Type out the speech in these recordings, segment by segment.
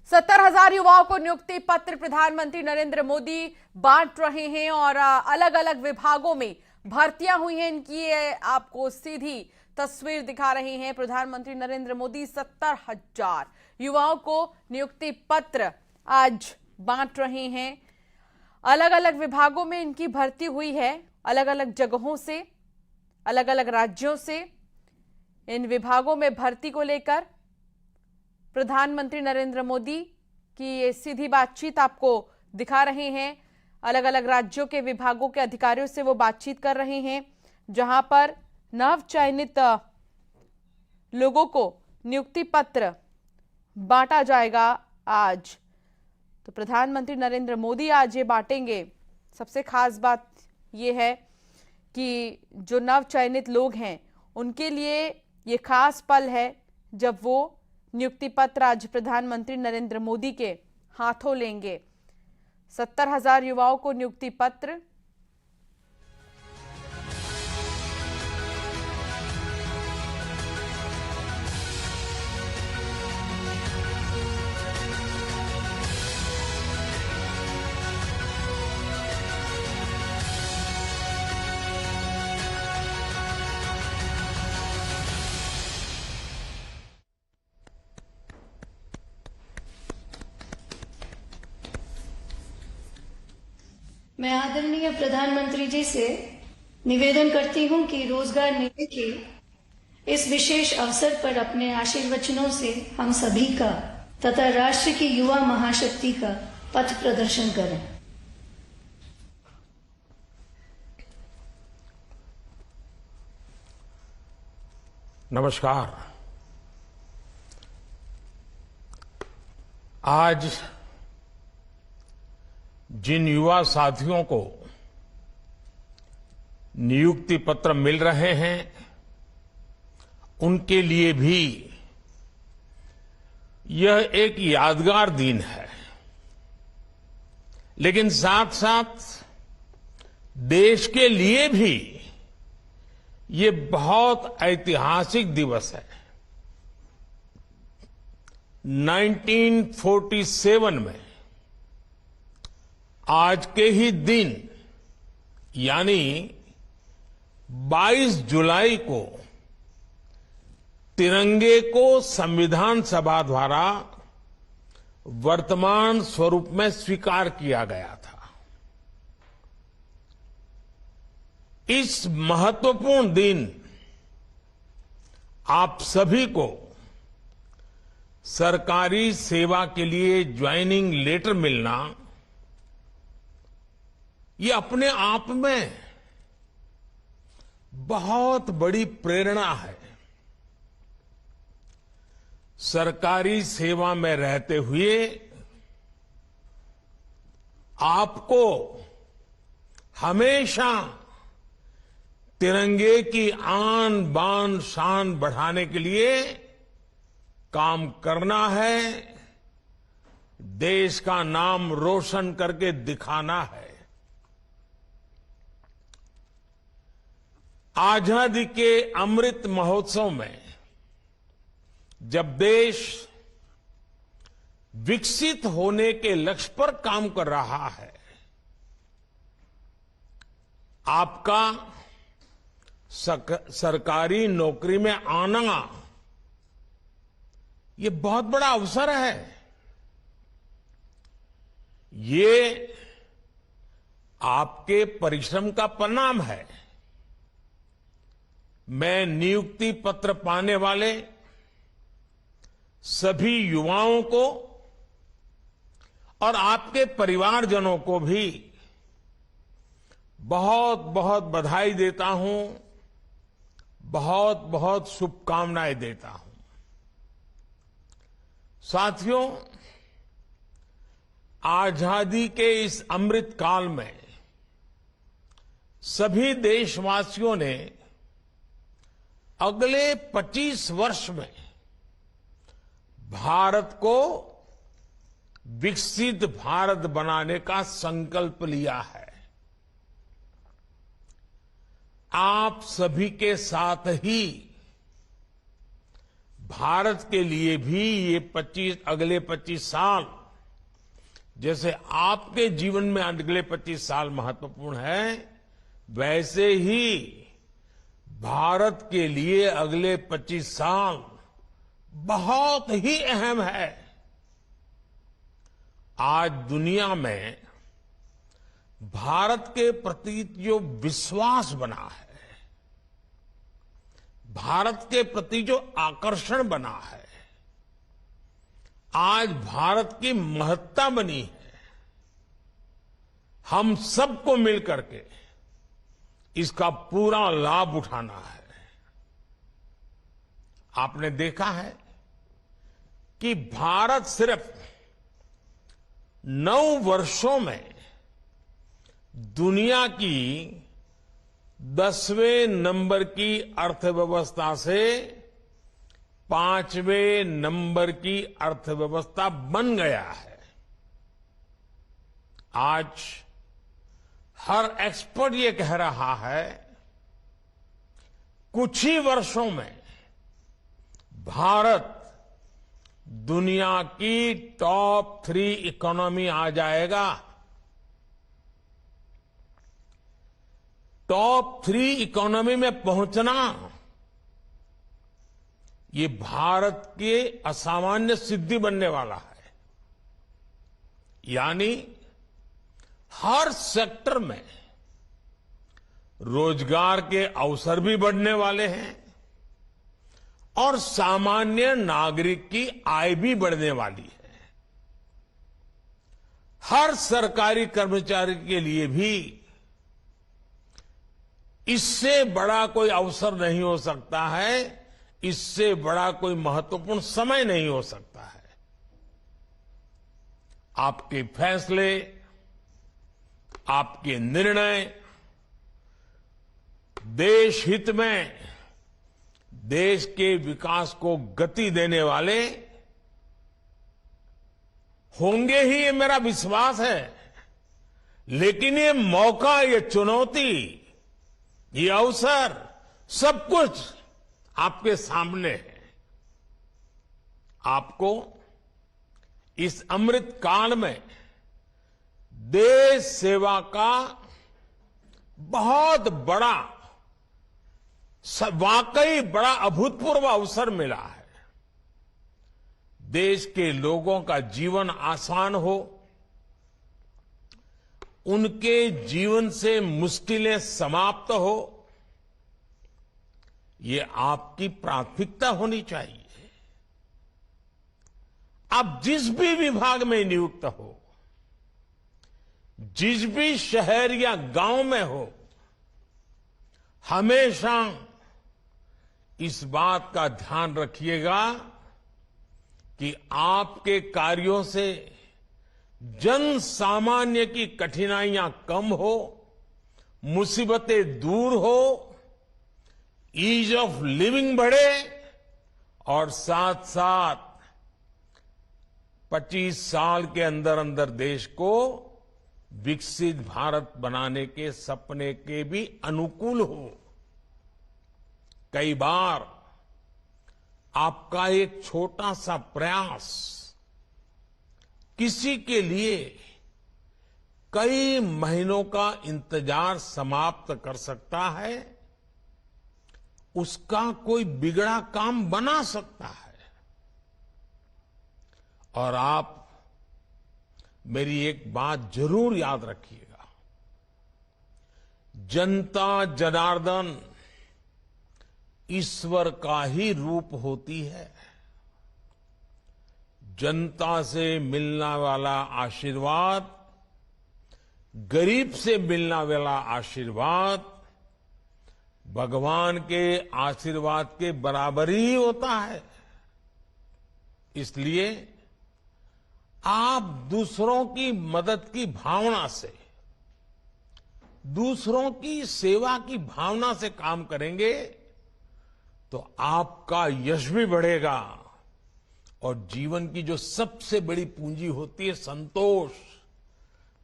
70,000 युवाओं को नियुक्ति पत्र प्रधानमंत्री नरेंद्र मोदी बांट रहे हैं और अलग अलग विभागों में भर्तियां हुई हैं। इनकी ये आपको सीधी तस्वीर दिखा रहे हैं। प्रधानमंत्री नरेंद्र मोदी 70,000 युवाओं को नियुक्ति पत्र आज बांट रहे हैं। अलग अलग विभागों में इनकी भर्ती हुई है, अलग अलग जगहों से, अलग अलग राज्यों से। इन विभागों में भर्ती को लेकर प्रधानमंत्री नरेंद्र मोदी की ये सीधी बातचीत आपको दिखा रहे हैं। अलग अलग राज्यों के विभागों के अधिकारियों से वो बातचीत कर रहे हैं, जहां पर नव चयनित लोगों को नियुक्ति पत्र बांटा जाएगा आज। तो प्रधानमंत्री नरेंद्र मोदी आज ये बांटेंगे। सबसे खास बात यह है कि जो नव चयनित लोग हैं उनके लिए ये खास पल है जब वो नियुक्ति पत्र आज प्रधानमंत्री नरेंद्र मोदी के हाथों लेंगे। 70,000 युवाओं को नियुक्ति पत्र। मैं आदरणीय प्रधानमंत्री जी से निवेदन करती हूं कि रोजगार नीति के इस विशेष अवसर पर अपने आशीर्वचनों से हम सभी का तथा राष्ट्र की युवा महाशक्ति का पथ प्रदर्शन करें। नमस्कार। आज जिन युवा साथियों को नियुक्ति पत्र मिल रहे हैं उनके लिए भी यह एक यादगार दिन है, लेकिन साथ साथ देश के लिए भी ये बहुत ऐतिहासिक दिवस है। 1947 में आज के ही दिन यानी 22 जुलाई को तिरंगे को संविधान सभा द्वारा वर्तमान स्वरूप में स्वीकार किया गया था। इस महत्वपूर्ण दिन आप सभी को सरकारी सेवा के लिए ज्वाइनिंग लेटर मिलना ये अपने आप में बहुत बड़ी प्रेरणा है। सरकारी सेवा में रहते हुए आपको हमेशा तिरंगे की आन बान शान बढ़ाने के लिए काम करना है, देश का नाम रोशन करके दिखाना है। आजादी के अमृत महोत्सव में जब देश विकसित होने के लक्ष्य पर काम कर रहा है, आपका सरकारी नौकरी में आना ये बहुत बड़ा अवसर है। ये आपके परिश्रम का परिणाम है। मैं नियुक्ति पत्र पाने वाले सभी युवाओं को और आपके परिवारजनों को भी बहुत बहुत बधाई देता हूं, बहुत बहुत शुभकामनाएं देता हूं। साथियों, आजादी के इस अमृत काल में सभी देशवासियों ने अगले 25 वर्ष में भारत को विकसित भारत बनाने का संकल्प लिया है। आप सभी के साथ ही भारत के लिए भी ये अगले 25 साल जैसे आपके जीवन में अगले 25 साल महत्वपूर्ण है, वैसे ही भारत के लिए अगले 25 साल बहुत ही अहम है। आज दुनिया में भारत के प्रति जो विश्वास बना है, भारत के प्रति जो आकर्षण बना है, आज भारत की महत्ता बनी है, हम सबको मिलकर के इसका पूरा लाभ उठाना है। आपने देखा है कि भारत सिर्फ 9 वर्षों में दुनिया की 10वें नंबर की अर्थव्यवस्था से 5वें नंबर की अर्थव्यवस्था बन गया है। आज हर एक्सपर्ट ये कह रहा है, कुछ ही वर्षों में भारत दुनिया की टॉप 3 इकोनॉमी आ जाएगा। टॉप 3 इकोनॉमी में पहुंचना ये भारत के असामान्य सिद्धि बनने वाला है। यानी हर सेक्टर में रोजगार के अवसर भी बढ़ने वाले हैं और सामान्य नागरिक की आय भी बढ़ने वाली है। हर सरकारी कर्मचारी के लिए भी इससे बड़ा कोई अवसर नहीं हो सकता है, इससे बड़ा कोई महत्वपूर्ण समय नहीं हो सकता है। आपके फैसले, आपके निर्णय देश हित में, देश के विकास को गति देने वाले होंगे ही, ये मेरा विश्वास है। लेकिन ये मौका, ये चुनौती, ये अवसर, सब कुछ आपके सामने है। आपको इस अमृत काल में देश सेवा का बहुत बड़ा, वाकई बड़ा अभूतपूर्व अवसर मिला है। देश के लोगों का जीवन आसान हो, उनके जीवन से मुश्किलें समाप्त हो, ये आपकी प्राथमिकता होनी चाहिए। आप जिस भी विभाग में नियुक्त हो, जिस भी शहर या गांव में हो, हमेशा इस बात का ध्यान रखिएगा कि आपके कार्यों से जन सामान्य की कठिनाइयां कम हो, मुसीबतें दूर हो, ईज ऑफ लिविंग बढ़े और साथ साथ 25 साल के अंदर अंदर देश को विकसित भारत बनाने के सपने के भी अनुकूल हो। कई बार आपका एक छोटा सा प्रयास किसी के लिए कई महीनों का इंतजार समाप्त कर सकता है, उसका कोई बिगड़ा काम बना सकता है। और आप मेरी एक बात जरूर याद रखिएगा, जनता जनार्दन ईश्वर का ही रूप होती है। जनता से मिलने वाला आशीर्वाद, गरीब से मिलने वाला आशीर्वाद भगवान के आशीर्वाद के बराबर ही होता है। इसलिए आप दूसरों की मदद की भावना से, दूसरों की सेवा की भावना से काम करेंगे तो आपका यश भी बढ़ेगा और जीवन की जो सबसे बड़ी पूंजी होती है संतोष,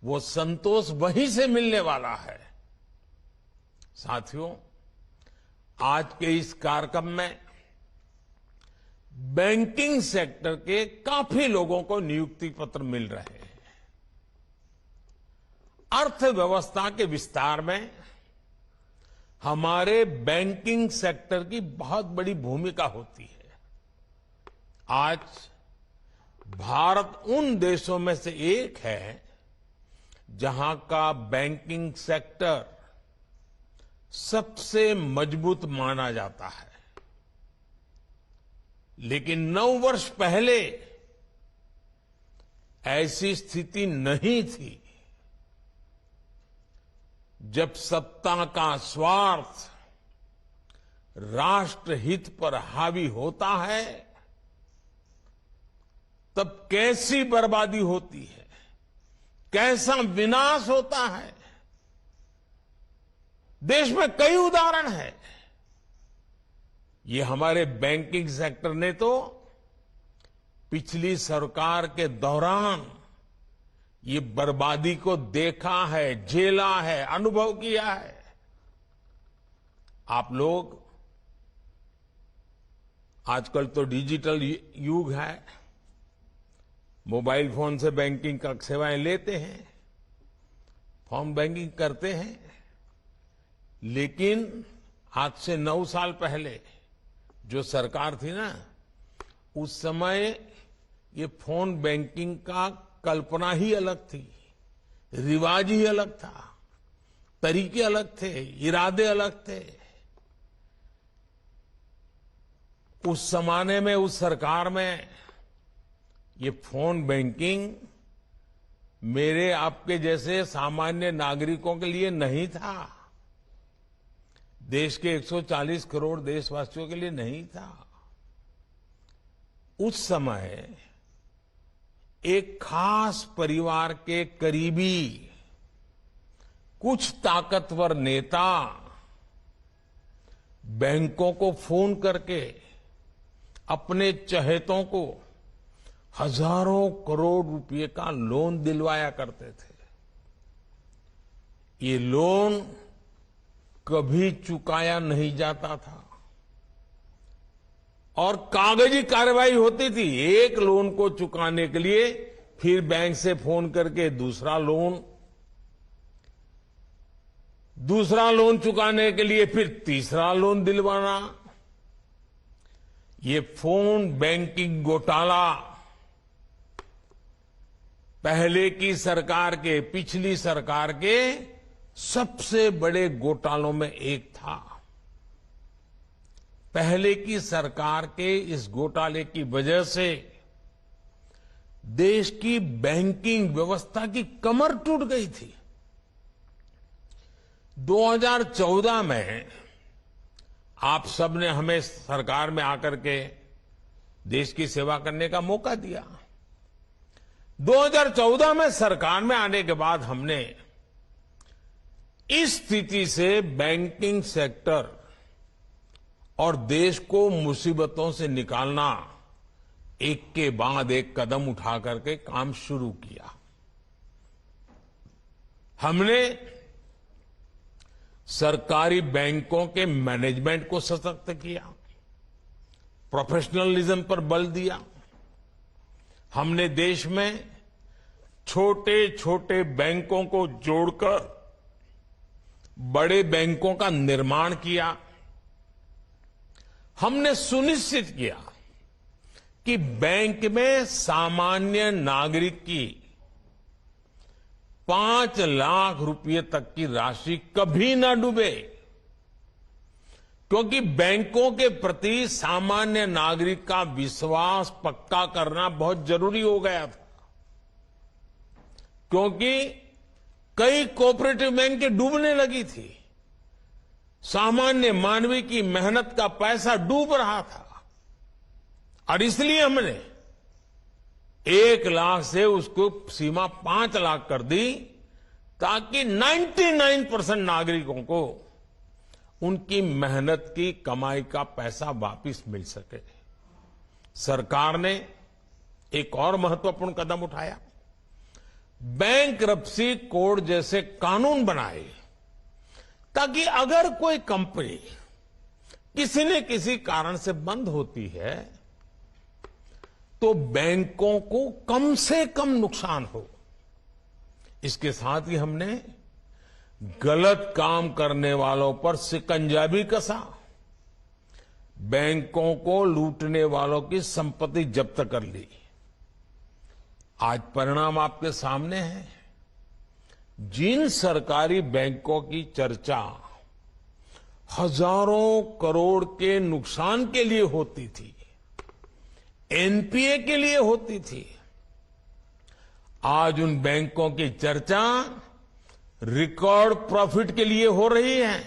वो संतोष वहीं से मिलने वाला है। साथियों, आज के इस कार्यक्रम में बैंकिंग सेक्टर के काफी लोगों को नियुक्ति पत्र मिल रहे हैं। अर्थव्यवस्था के विस्तार में हमारे बैंकिंग सेक्टर की बहुत बड़ी भूमिका होती है। आज भारत उन देशों में से एक है जहां का बैंकिंग सेक्टर सबसे मजबूत माना जाता है। लेकिन 9 वर्ष पहले ऐसी स्थिति नहीं थी। जब सत्ता का स्वार्थ राष्ट्रहित पर हावी होता है, तब कैसी बर्बादी होती है, कैसा विनाश होता है। देश में कई उदाहरण हैं। ये हमारे बैंकिंग सेक्टर ने तो पिछली सरकार के दौरान ये बर्बादी को देखा है, झेला है, अनुभव किया है। आप लोग आजकल तो डिजिटल युग है, मोबाइल फोन से बैंकिंग का सेवाएं लेते हैं, फोन बैंकिंग करते हैं। लेकिन आज से 9 साल पहले जो सरकार थी ना, उस समय ये फोन बैंकिंग का कल्पना ही अलग थी, रिवाज ही अलग था, तरीके अलग थे, इरादे अलग थे। उस जमाने में, उस सरकार में ये फोन बैंकिंग मेरे आपके जैसे सामान्य नागरिकों के लिए नहीं था। देश के 140 करोड़ देशवासियों के लिए नहीं था। उस समय एक खास परिवार के करीबी कुछ ताकतवर नेता बैंकों को फोन करके अपने चहेतों को हजारों करोड़ रुपए का लोन दिलवाया करते थे। ये लोन कभी चुकाया नहीं जाता था और कागजी कार्रवाई होती थी। एक लोन को चुकाने के लिए फिर बैंक से फोन करके दूसरा लोन चुकाने के लिए फिर तीसरा लोन दिलवाना। ये फोन बैंकिंग घोटाला पहले की सरकार के, पिछली सरकार के सबसे बड़े घोटालों में एक था। पहले की सरकार के इस घोटाले की वजह से देश की बैंकिंग व्यवस्था की कमर टूट गई थी। 2014 में आप सबने हमें सरकार में आकर के देश की सेवा करने का मौका दिया। 2014 में सरकार में आने के बाद हमने इस स्थिति से बैंकिंग सेक्टर और देश को मुसीबतों से निकालना एक के बाद एक कदम उठा करके काम शुरू किया। हमने सरकारी बैंकों के मैनेजमेंट को सशक्त किया, प्रोफेशनलिज्म पर बल दिया। हमने देश में छोटे छोटे बैंकों को जोड़कर बड़े बैंकों का निर्माण किया। हमने सुनिश्चित किया कि बैंक में सामान्य नागरिक की 5 लाख रुपए तक की राशि कभी ना डूबे, क्योंकि बैंकों के प्रति सामान्य नागरिक का विश्वास पक्का करना बहुत जरूरी हो गया था। क्योंकि कई कोऑपरेटिव बैंक डूबने लगी थी, सामान्य मानवी की मेहनत का पैसा डूब रहा था और इसलिए हमने 1 लाख से उसको सीमा 5 लाख कर दी, ताकि 99% नागरिकों को उनकी मेहनत की कमाई का पैसा वापस मिल सके। सरकार ने एक और महत्वपूर्ण कदम उठाया, बैंक्रप्सी कोड जैसे कानून बनाए, ताकि अगर कोई कंपनी किसी न किसी कारण से बंद होती है तो बैंकों को कम से कम नुकसान हो। इसके साथ ही हमने गलत काम करने वालों पर शिकंजा भी कसा, बैंकों को लूटने वालों की संपत्ति जब्त कर ली। आज परिणाम आपके सामने है। जिन सरकारी बैंकों की चर्चा हजारों करोड़ के नुकसान के लिए होती थी, एनपीए के लिए होती थी, आज उन बैंकों की चर्चा रिकॉर्ड प्रॉफिट के लिए हो रही है।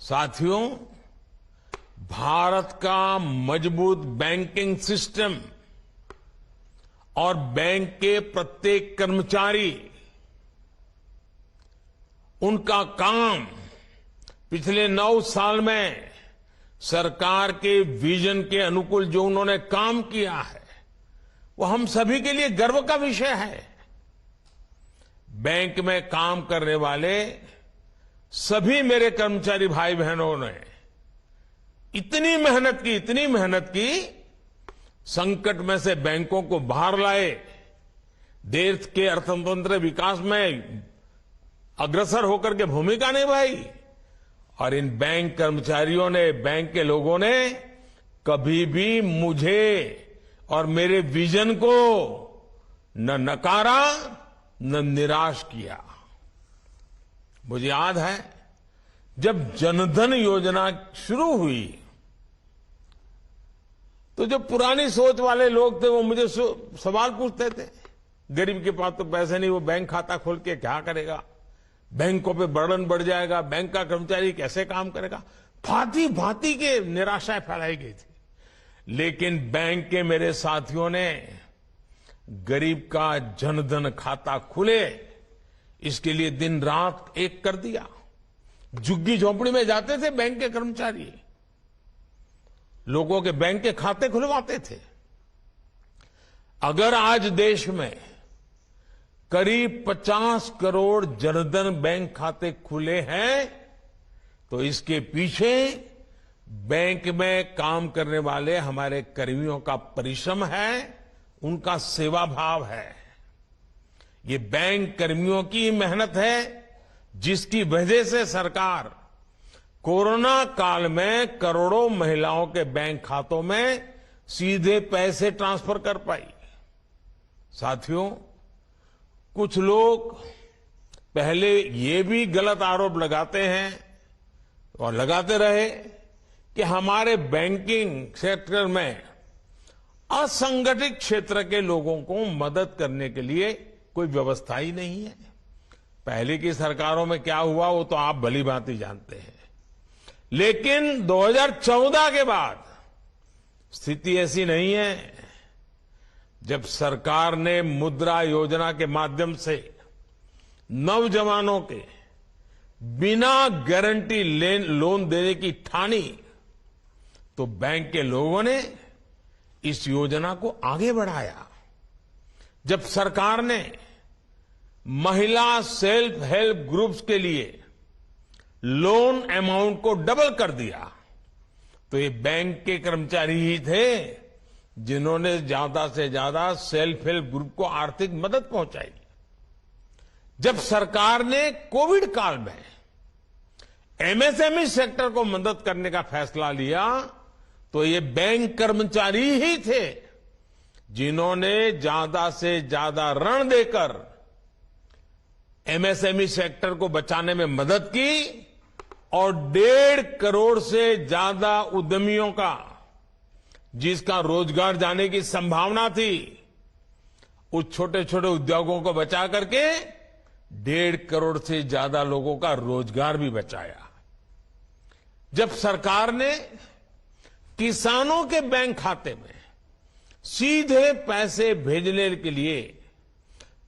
साथियों, भारत का मजबूत बैंकिंग सिस्टम और बैंक के प्रत्येक कर्मचारी, उनका काम पिछले 9 साल में सरकार के विजन के अनुकूल जो उन्होंने काम किया है, वो हम सभी के लिए गर्व का विषय है। बैंक में काम करने वाले सभी मेरे कर्मचारी भाई बहनों ने इतनी मेहनत की, संकट में से बैंकों को बाहर लाए, देश के अर्थतंत्र विकास में अग्रसर होकर के भूमिका निभाई। और इन बैंक कर्मचारियों ने, बैंक के लोगों ने कभी भी मुझे और मेरे विजन को न नकारा न निराश किया। मुझे याद है जब जनधन योजना शुरू हुई तो जो पुरानी सोच वाले लोग थे वो मुझे सवाल पूछते थे, गरीब के पास तो पैसे नहीं, वो बैंक खाता खोल के क्या करेगा, बैंकों पे बर्डन बढ़ जाएगा, बैंक का कर्मचारी कैसे काम करेगा। भांति भांति के निराशाएं फैलाई गई थी। लेकिन बैंक के मेरे साथियों ने गरीब का जनधन खाता खुले, इसके लिए दिन रात एक कर दिया। झुग्गी झोपड़ी में जाते थे बैंक के कर्मचारी, लोगों के बैंक के खाते खुलवाते थे। अगर आज देश में करीब 50 करोड़ जनधन बैंक खाते खुले हैं तो इसके पीछे बैंक में काम करने वाले हमारे कर्मियों का परिश्रम है, उनका सेवा भाव है। ये बैंक कर्मियों की मेहनत है जिसकी वजह से सरकार कोरोना काल में करोड़ों महिलाओं के बैंक खातों में सीधे पैसे ट्रांसफर कर पाई। साथियों, कुछ लोग पहले ये भी गलत आरोप लगाते हैं और लगाते रहे कि हमारे बैंकिंग सेक्टर में असंगठित क्षेत्र के लोगों को मदद करने के लिए कोई व्यवस्था ही नहीं है। पहले की सरकारों में क्या हुआ वो तो आप भली भांति जानते हैं। लेकिन 2014 के बाद स्थिति ऐसी नहीं है। जब सरकार ने मुद्रा योजना के माध्यम से नौजवानों के बिना गारंटी लोन देने की ठानी तो बैंक के लोगों ने इस योजना को आगे बढ़ाया। जब सरकार ने महिला सेल्फ हेल्प ग्रुप्स के लिए लोन अमाउंट को डबल कर दिया तो ये बैंक के कर्मचारी ही थे जिन्होंने ज्यादा से ज्यादा सेल्फ हेल्प ग्रुप को आर्थिक मदद पहुंचाई। जब सरकार ने कोविड काल में एमएसएमई सेक्टर को मदद करने का फैसला लिया तो ये बैंक कर्मचारी ही थे जिन्होंने ज्यादा से ज्यादा ऋण देकर एमएसएमई सेक्टर को बचाने में मदद की और 1.5 करोड़ से ज्यादा उद्यमियों का, जिसका रोजगार जाने की संभावना थी, उस छोटे छोटे उद्योगों को बचा करके 1.5 करोड़ से ज्यादा लोगों का रोजगार भी बचाया। जब सरकार ने किसानों के बैंक खाते में सीधे पैसे भेजने के लिए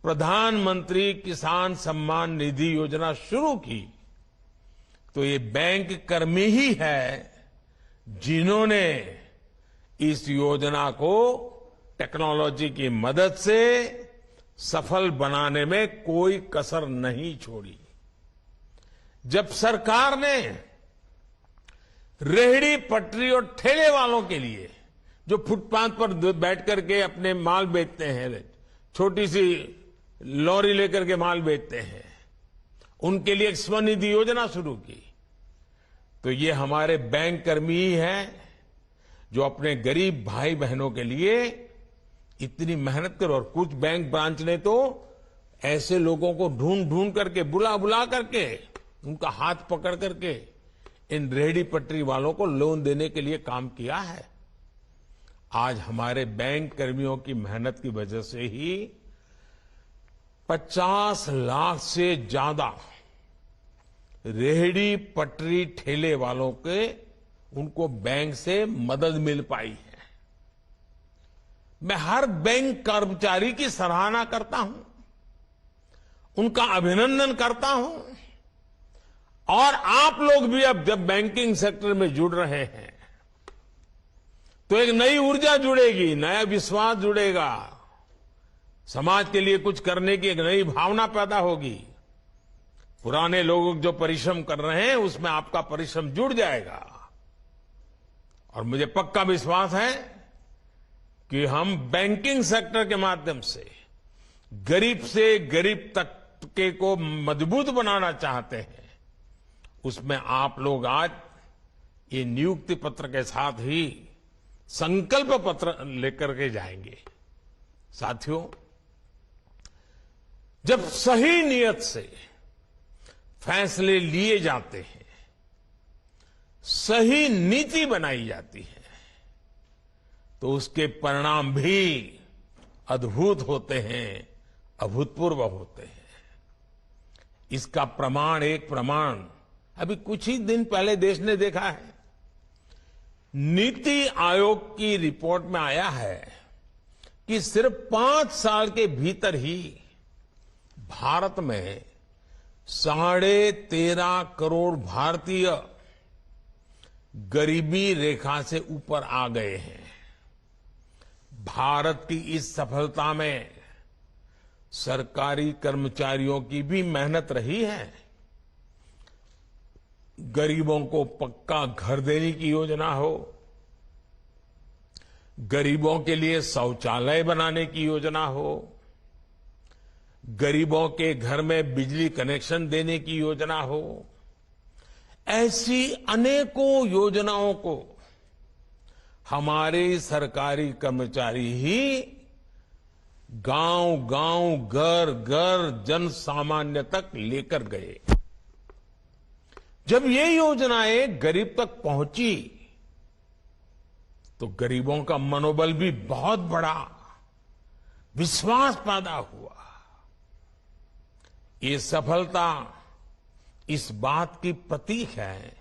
प्रधानमंत्री किसान सम्मान निधि योजना शुरू की तो ये बैंक कर्मी ही है जिन्होंने इस योजना को टेक्नोलॉजी की मदद से सफल बनाने में कोई कसर नहीं छोड़ी। जब सरकार ने रेहड़ी पटरी और ठेले वालों के लिए, जो फुटपाथ पर बैठ करके अपने माल बेचते हैं, छोटी सी लॉरी लेकर के माल बेचते हैं, उनके लिए एक स्वनिधि योजना शुरू की। तो ये हमारे बैंक कर्मी ही हैं जो अपने गरीब भाई बहनों के लिए इतनी मेहनत कर, और कुछ बैंक ब्रांच ने तो ऐसे लोगों को ढूंढ ढूंढ करके, बुला बुला करके, उनका हाथ पकड़ करके इन रेहड़ी पटरी वालों को लोन देने के लिए काम किया है। आज हमारे बैंक कर्मियों की मेहनत की वजह से ही 50 लाख से ज्यादा रेहड़ी पटरी ठेले वालों के उनको बैंक से मदद मिल पाई है। मैं हर बैंक कर्मचारी की सराहना करता हूं, उनका अभिनंदन करता हूं, और आप लोग भी अब जब बैंकिंग सेक्टर में जुड़ रहे हैं तो एक नई ऊर्जा जुड़ेगी, नया विश्वास जुड़ेगा, समाज के लिए कुछ करने की एक नई भावना पैदा होगी। पुराने लोग जो परिश्रम कर रहे हैं उसमें आपका परिश्रम जुड़ जाएगा, और मुझे पक्का विश्वास है कि हम बैंकिंग सेक्टर के माध्यम से गरीब से गरीब तबके को मजबूत बनाना चाहते हैं। उसमें आप लोग आज ये नियुक्ति पत्र के साथ ही संकल्प पत्र लेकर के जाएंगे। साथियों, जब सही नियत से फैसले लिए जाते हैं, सही नीति बनाई जाती है, तो उसके परिणाम भी अद्भुत होते हैं, अभूतपूर्व होते हैं। इसका प्रमाण अभी कुछ ही दिन पहले देश ने देखा है। नीति आयोग की रिपोर्ट में आया है कि सिर्फ 5 साल के भीतर ही भारत में 13.5 करोड़ भारतीय गरीबी रेखा से ऊपर आ गए हैं। भारत की इस सफलता में सरकारी कर्मचारियों की भी मेहनत रही है। गरीबों को पक्का घर देने की योजना हो, गरीबों के लिए शौचालय बनाने की योजना हो, गरीबों के घर में बिजली कनेक्शन देने की योजना हो, ऐसी अनेकों योजनाओं को हमारे सरकारी कर्मचारी ही गांव-गांव, घर-घर, जन सामान्य तक लेकर गए। जब ये योजनाएं गरीब तक पहुंची तो गरीबों का मनोबल भी बहुत बढ़ा, विश्वास पैदा हुआ। ये सफलता इस बात की प्रतीक है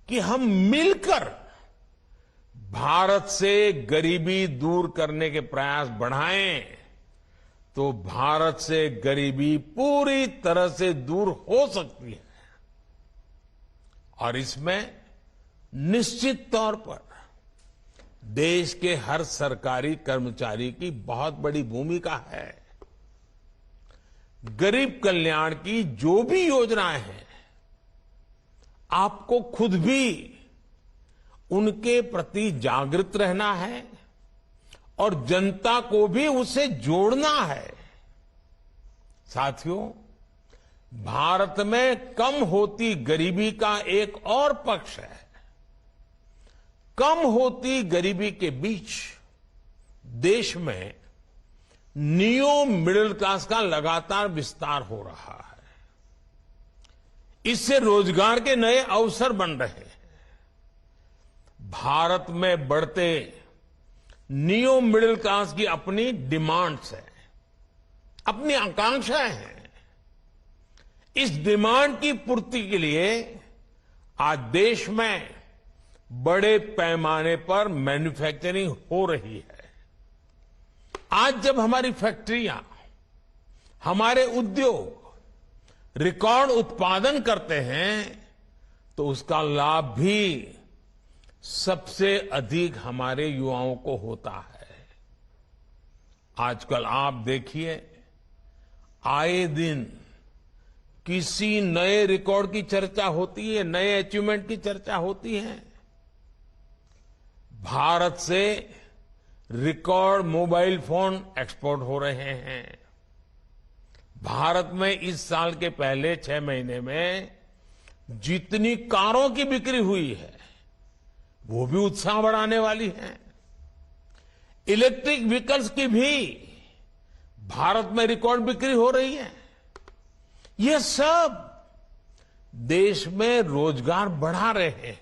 कि हम मिलकर भारत से गरीबी दूर करने के प्रयास बढ़ाएं तो भारत से गरीबी पूरी तरह से दूर हो सकती है। और इसमें निश्चित तौर पर देश के हर सरकारी कर्मचारी की बहुत बड़ी भूमिका है। गरीब कल्याण की जो भी योजनाएं हैं, आपको खुद भी उनके प्रति जागृत रहना है और जनता को भी उससे जोड़ना है। साथियों, भारत में कम होती गरीबी का एक और पक्ष है। कम होती गरीबी के बीच देश में नियो मिडिल क्लास का लगातार विस्तार हो रहा है। इससे रोजगार के नए अवसर बन रहे हैं। भारत में बढ़ते नियो मिडिल क्लास की अपनी डिमांड्स है, अपनी आकांक्षाएं हैं। इस डिमांड की पूर्ति के लिए आज देश में बड़े पैमाने पर मैन्युफैक्चरिंग हो रही है। आज जब हमारी फैक्ट्रियां, हमारे उद्योग रिकॉर्ड उत्पादन करते हैं तो उसका लाभ भी सबसे अधिक हमारे युवाओं को होता है। आजकल आप देखिए, आए दिन किसी नए रिकॉर्ड की चर्चा होती है, नए अचीवमेंट की चर्चा होती है। भारत से रिकॉर्ड मोबाइल फोन एक्सपोर्ट हो रहे हैं। भारत में इस साल के पहले 6 महीने में जितनी कारों की बिक्री हुई है वो भी उत्साह बढ़ाने वाली है। इलेक्ट्रिक व्हीकल्स की भी भारत में रिकॉर्ड बिक्री हो रही है। ये सब देश में रोजगार बढ़ा रहे हैं,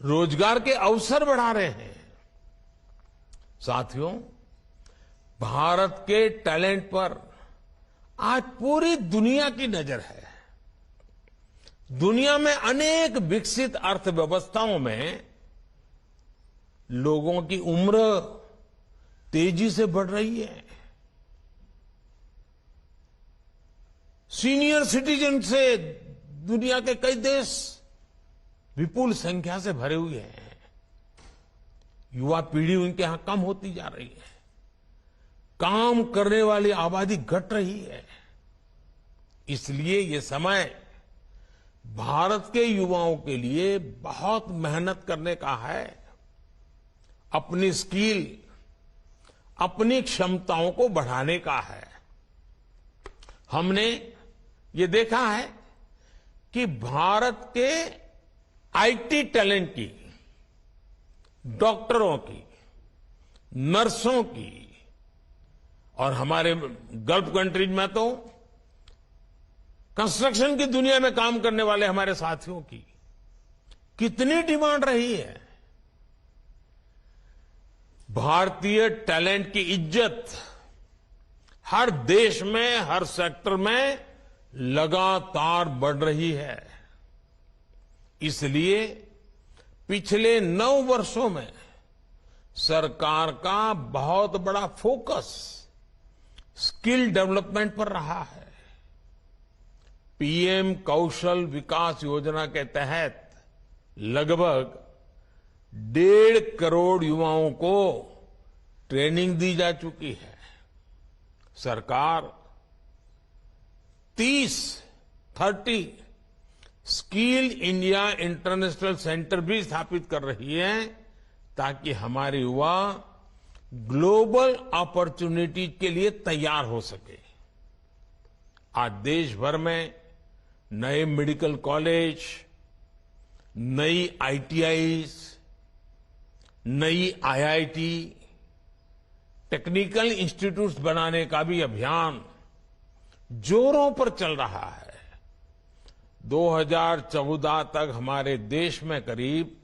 रोजगार के अवसर बढ़ा रहे हैं। साथियों, भारत के टैलेंट पर आज पूरी दुनिया की नजर है। दुनिया में अनेक विकसित अर्थव्यवस्थाओं में लोगों की उम्र तेजी से बढ़ रही है। सीनियर सिटीजन से दुनिया के कई देश विपुल संख्या से भरे हुए हैं। युवा पीढ़ी उनके यहां कम होती जा रही है। काम करने वाली आबादी घट रही है। इसलिए ये समय भारत के युवाओं के लिए बहुत मेहनत करने का है। अपनी स्किल, अपनी क्षमताओं को बढ़ाने का है। हमने ये देखा है कि भारत के आईटी टैलेंट की, डॉक्टरों की, नर्सों की और हमारे गल्फ कंट्रीज में तो कंस्ट्रक्शन की दुनिया में काम करने वाले हमारे साथियों की कितनी डिमांड रही है। भारतीय टैलेंट की इज्जत हर देश में, हर सेक्टर में लगातार बढ़ रही है। इसलिए पिछले 9 वर्षों में सरकार का बहुत बड़ा फोकस स्किल डेवलपमेंट पर रहा है। पीएम कौशल विकास योजना के तहत लगभग 1.5 करोड़ युवाओं को ट्रेनिंग दी जा चुकी है। सरकार 30 स्किल इंडिया इंटरनेशनल सेंटर भी स्थापित कर रही है ताकि हमारे युवा ग्लोबल अपॉर्चुनिटी के लिए तैयार हो सके। आज देश भर में नए मेडिकल कॉलेज, नई आईटीआईज, नई आईआईटी, टेक्निकल इंस्टीट्यूट्स बनाने का भी अभियान जोरों पर चल रहा है। 2014 तक हमारे देश में करीब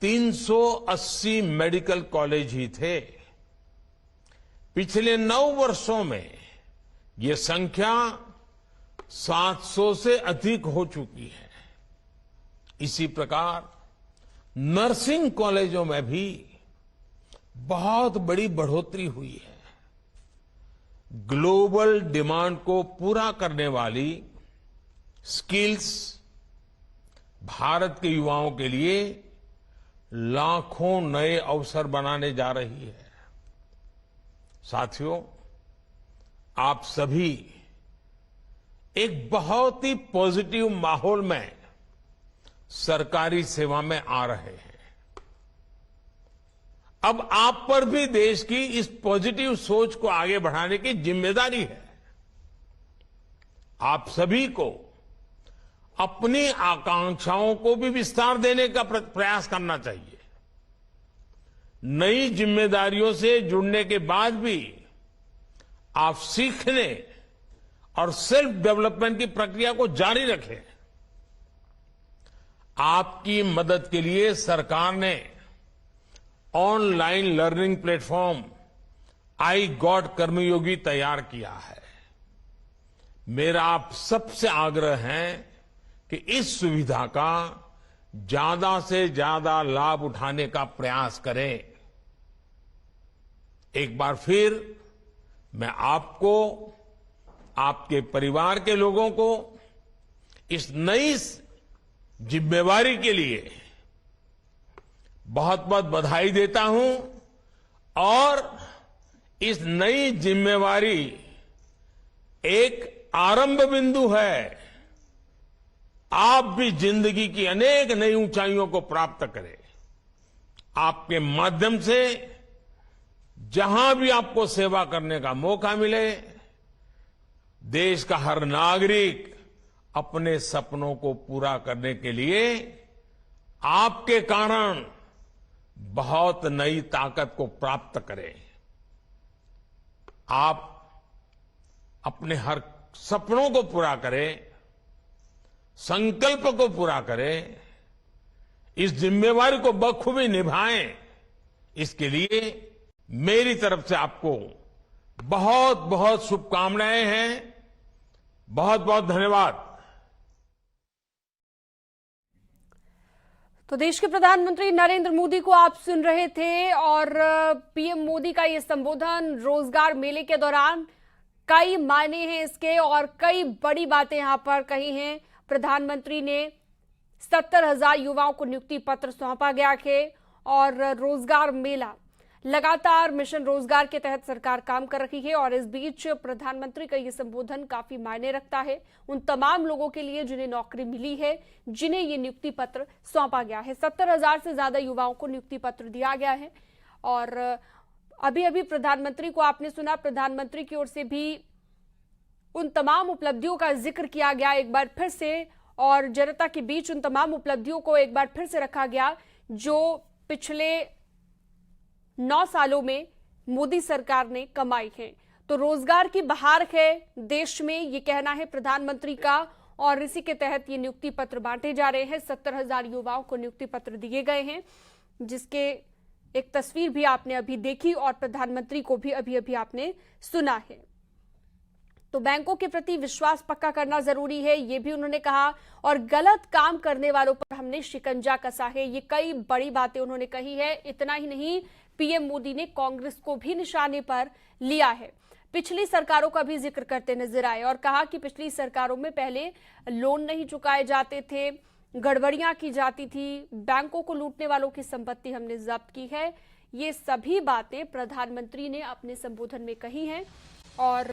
380 मेडिकल कॉलेज ही थे। पिछले 9 वर्षों में ये संख्या 700 से अधिक हो चुकी है। इसी प्रकार नर्सिंग कॉलेजों में भी बहुत बड़ी बढ़ोतरी हुई है। ग्लोबल डिमांड को पूरा करने वाली स्किल्स भारत के युवाओं के लिए लाखों नए अवसर बनाने जा रही है। साथियों, आप सभी एक बहुत ही पॉजिटिव माहौल में सरकारी सेवा में आ रहे हैं। अब आप पर भी देश की इस पॉजिटिव सोच को आगे बढ़ाने की जिम्मेदारी है। आप सभी को अपनी आकांक्षाओं को भी विस्तार देने का प्रयास करना चाहिए। नई जिम्मेदारियों से जुड़ने के बाद भी आप सीखने और सेल्फ डेवलपमेंट की प्रक्रिया को जारी रखें। आपकी मदद के लिए सरकार ने online learning platform iGOT Karmayogi तैयार किया है। मेरा आप सबसे आग्रह है कि इस सुविधा का ज्यादा से ज्यादा लाभ उठाने का प्रयास करें। एक बार फिर मैं आपको, आपके परिवार के लोगों को इस नई जिम्मेवारी के लिए बहुत बहुत बधाई देता हूं और इस नई जिम्मेवारी एक आरंभ बिंदु है। आप भी जिंदगी की अनेक नई ऊंचाइयों को प्राप्त करें। आपके माध्यम से जहां भी आपको सेवा करने का मौका मिले, देश का हर नागरिक अपने सपनों को पूरा करने के लिए आपके कारण बहुत नई ताकत को प्राप्त करे। आप अपने हर सपनों को पूरा करें, संकल्प को पूरा करें, इस जिम्मेवारी को बखूबी निभाएं। इसके लिए मेरी तरफ से आपको बहुत बहुत शुभकामनाएं हैं। बहुत बहुत धन्यवाद। तो देश के प्रधानमंत्री नरेंद्र मोदी को आप सुन रहे थे और पीएम मोदी का ये संबोधन रोजगार मेले के दौरान कई मायने हैं इसके और कई बड़ी बातें यहां पर कही हैं। प्रधानमंत्री ने 70,000 युवाओं को नियुक्ति पत्र सौंपा गया है और रोजगार मेला लगातार मिशन रोजगार के तहत सरकार काम कर रही है और इस बीच प्रधानमंत्री का ये संबोधन काफी मायने रखता है उन तमाम लोगों के लिए जिन्हें नौकरी मिली है, जिन्हें ये नियुक्ति पत्र सौंपा गया है। 70,000 से ज्यादा युवाओं को नियुक्ति पत्र दिया गया है और अभी अभी प्रधानमंत्री को आपने सुना, प्रधानमंत्री की ओर से भी उन तमाम उपलब्धियों का जिक्र किया गया एक बार फिर से और जनता के बीच उन तमाम उपलब्धियों को एक बार फिर से रखा गया जो पिछले 9 सालों में मोदी सरकार ने कमाई है। तो रोजगार की बहार है देश में, ये कहना है प्रधानमंत्री का और इसी के तहत ये नियुक्ति पत्र बांटे जा रहे हैं। 70,000 युवाओं को नियुक्ति पत्र दिए गए हैं जिसके एक तस्वीर भी आपने अभी देखी और प्रधानमंत्री को भी अभी अभी आपने सुना है। तो बैंकों के प्रति विश्वास पक्का करना जरूरी है, ये भी उन्होंने कहा और गलत काम करने वालों पर हमने शिकंजा कसा है, ये कई बड़ी बातें उन्होंने कही है। इतना ही नहीं, पीएम मोदी ने कांग्रेस को भी निशाने पर लिया है, पिछली सरकारों का भी जिक्र करते नजर आए और कहा कि पिछली सरकारों में पहले लोन नहीं चुकाए जाते थे, गड़बड़ियां की जाती थी, बैंकों को लूटने वालों की संपत्ति हमने जब्त की है। ये सभी बातें प्रधानमंत्री ने अपने संबोधन में कही हैं और